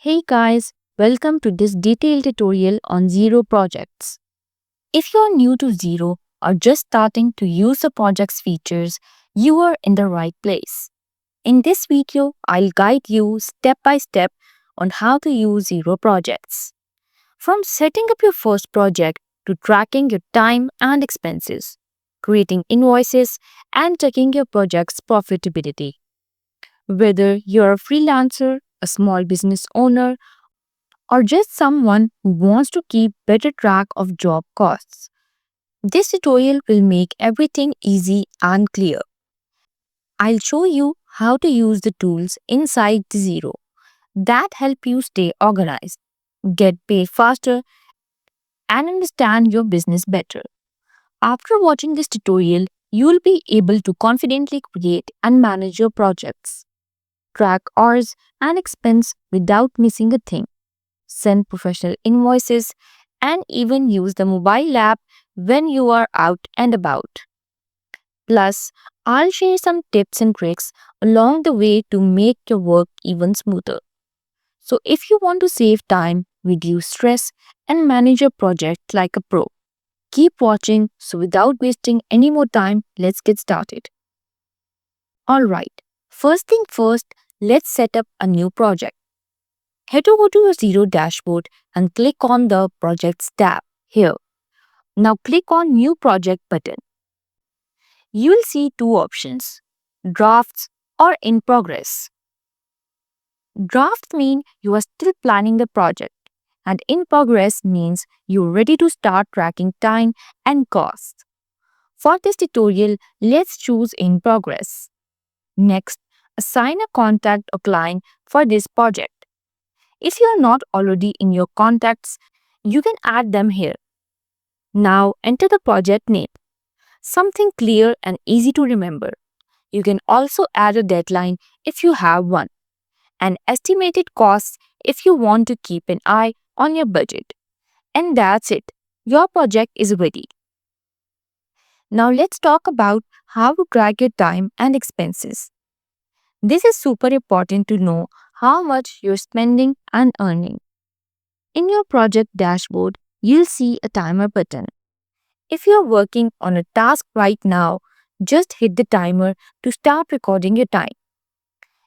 Hey guys, welcome to this detailed tutorial on Zero projects. If you're new to Zero or just starting to use the project's features, you are in the right place. In this video, I'll guide you step by step on how to use Zero projects. From setting up your first project to tracking your time and expenses, creating invoices, and checking your project's profitability. Whether you're a freelancer, a small business owner, or just someone who wants to keep better track of job costs. This tutorial will make everything easy and clear. I'll show you how to use the tools inside the Zero that help you stay organized, get paid faster, and understand your business better. After watching this tutorial, you'll be able to confidently create and manage your projects, track hours and expense without missing a thing, send professional invoices, and even use the mobile app when you are out and about. Plus, I'll share some tips and tricks along the way to make your work even smoother. So, if you want to save time, reduce stress, and manage your project like a pro, keep watching. So, without wasting any more time, let's get started. Alright, first thing first, let's set up a new project. Head over to your Zero dashboard and click on the Projects tab here. Now click on New Project button. You will see two options, Drafts or In Progress. Drafts mean you are still planning the project, and In Progress means you're ready to start tracking time and costs. For this tutorial, let's choose In Progress. Next, assign a contact or client for this project. If you are not already in your contacts, you can add them here. Now enter the project name, something clear and easy to remember. You can also add a deadline if you have one, and estimated costs if you want to keep an eye on your budget. And that's it. Your project is ready. Now let's talk about how to track your time and expenses. This is super important to know how much you're spending and earning. In your project dashboard, you'll see a timer button. If you're working on a task right now, just hit the timer to start recording your time.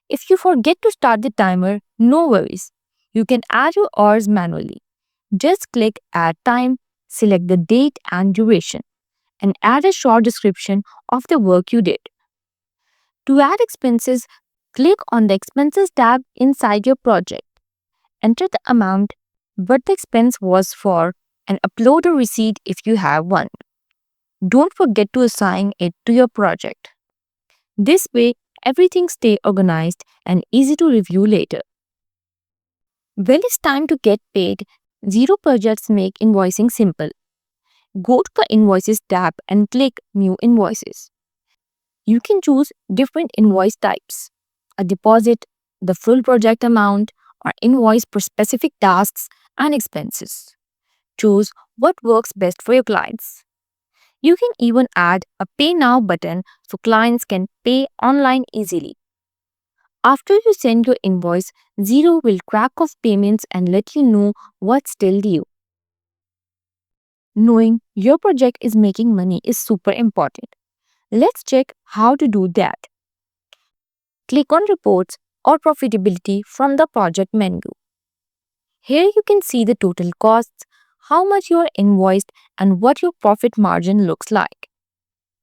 If you forget to start the timer, no worries. You can add your hours manually. Just click Add Time, select the date and duration, and add a short description of the work you did. To add expenses, click on the Expenses tab inside your project. Enter the amount what the expense was for and upload a receipt if you have one. Don't forget to assign it to your project. This way, everything stays organized and easy to review later. When it's time to get paid, Zero projects make invoicing simple. Go to the Invoices tab and click New Invoices. You can choose different invoice types, a deposit, the full project amount, or invoice for specific tasks and expenses. Choose what works best for your clients. You can even add a Pay Now button so clients can pay online easily. After you send your invoice, Zero will track of payments and let you know what's still due. Knowing your project is making money is super important. Let's check how to do that. Click on Reports or Profitability from the project menu. Here you can see the total costs, how much you are invoiced, and what your profit margin looks like.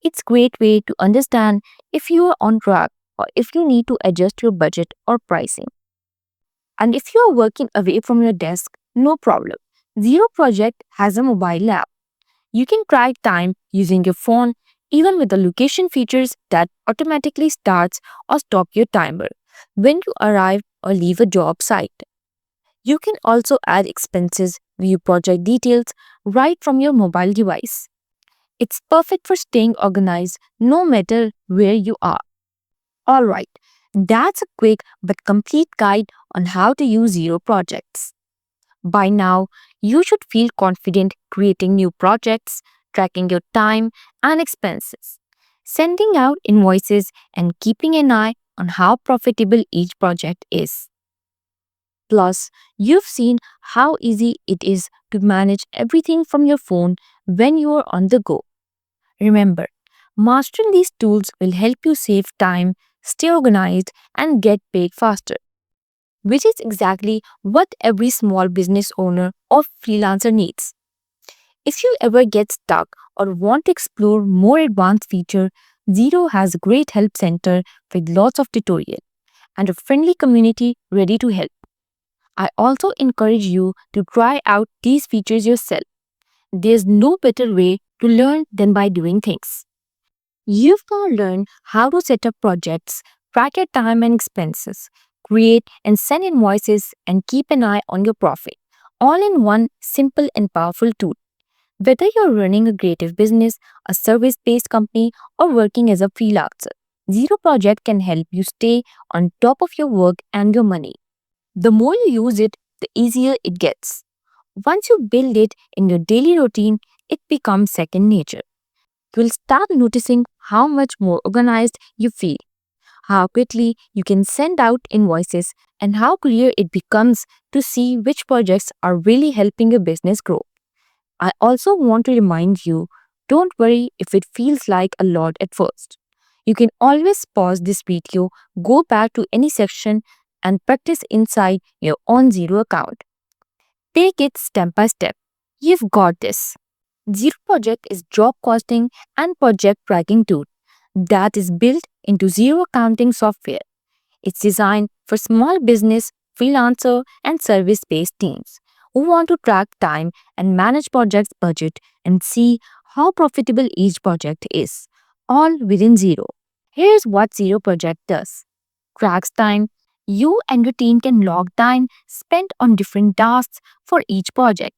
It's a great way to understand if you are on track or if you need to adjust your budget or pricing. And if you are working away from your desk, no problem. Zero Project has a mobile app. You can track time using your phone, even with the location features that automatically starts or stop your timer when you arrive or leave a job site. You can also add expenses, view project details right from your mobile device. It's perfect for staying organized no matter where you are. Alright, that's a quick but complete guide on how to use Zero projects. By now, you should feel confident creating new projects, tracking your time and expenses, sending out invoices, and keeping an eye on how profitable each project is. Plus, you've seen how easy it is to manage everything from your phone when you are on the go. Remember, mastering these tools will help you save time, stay organized, and get paid faster, which is exactly what every small business owner or freelancer needs. If you ever get stuck or want to explore more advanced feature, Zero has a great help center with lots of tutorial and a friendly community ready to help. I also encourage you to try out these features yourself. There's no better way to learn than by doing things. You've now learned how to set up projects, track your time and expenses, create and send invoices, and keep an eye on your profit, all in one simple and powerful tool. Whether you're running a creative business, a service based company, or working as a freelancer, Zero Project can help you stay on top of your work and your money. The more you use it, the easier it gets. Once you build it in your daily routine, it becomes second nature. You'll start noticing how much more organized you feel, how quickly you can send out invoices, and how clear it becomes to see which projects are really helping your business grow. I also want to remind you, don't worry if it feels like a lot at first. You can always pause this video, go back to any section, and practice inside your own Zero account. Take it step by step. You've got this. Zero Project is job costing and project tracking tool that is built into Zero accounting software. It's designed for small business, freelancer, and service-based teams who want to track time and manage projects budget and see how profitable each project is, all within Zero. Here's what Zero Project does. Tracks time. You and your team can log time spent on different tasks for each project,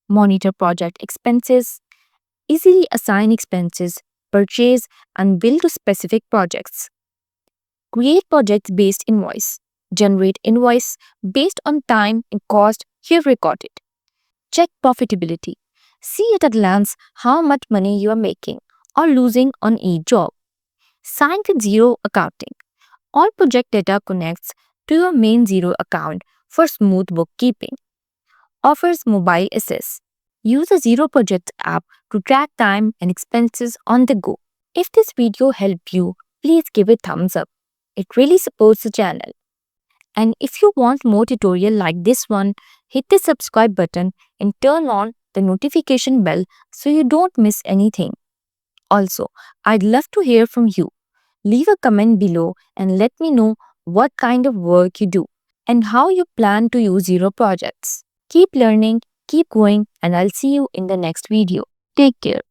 monitor project expenses, easily assign expenses, purchase, and bill to specific projects. Create project-based invoice. Generate invoice based on time and cost here recorded. Check profitability. See at a glance how much money you are making or losing on each job. Sign with Zero Accounting. All project data connects to your main Zero account for smooth bookkeeping. Offers mobile access. Use the Zero Project app to track time and expenses on the go. If this video helped you, please give it thumbs up. It really supports the channel. And if you want more tutorial like this one, hit the subscribe button and turn on the notification bell so you don't miss anything. Also, I'd love to hear from you. Leave a comment below and let me know what kind of work you do and how you plan to use Zero projects. Keep learning, keep going, and I'll see you in the next video. Take care.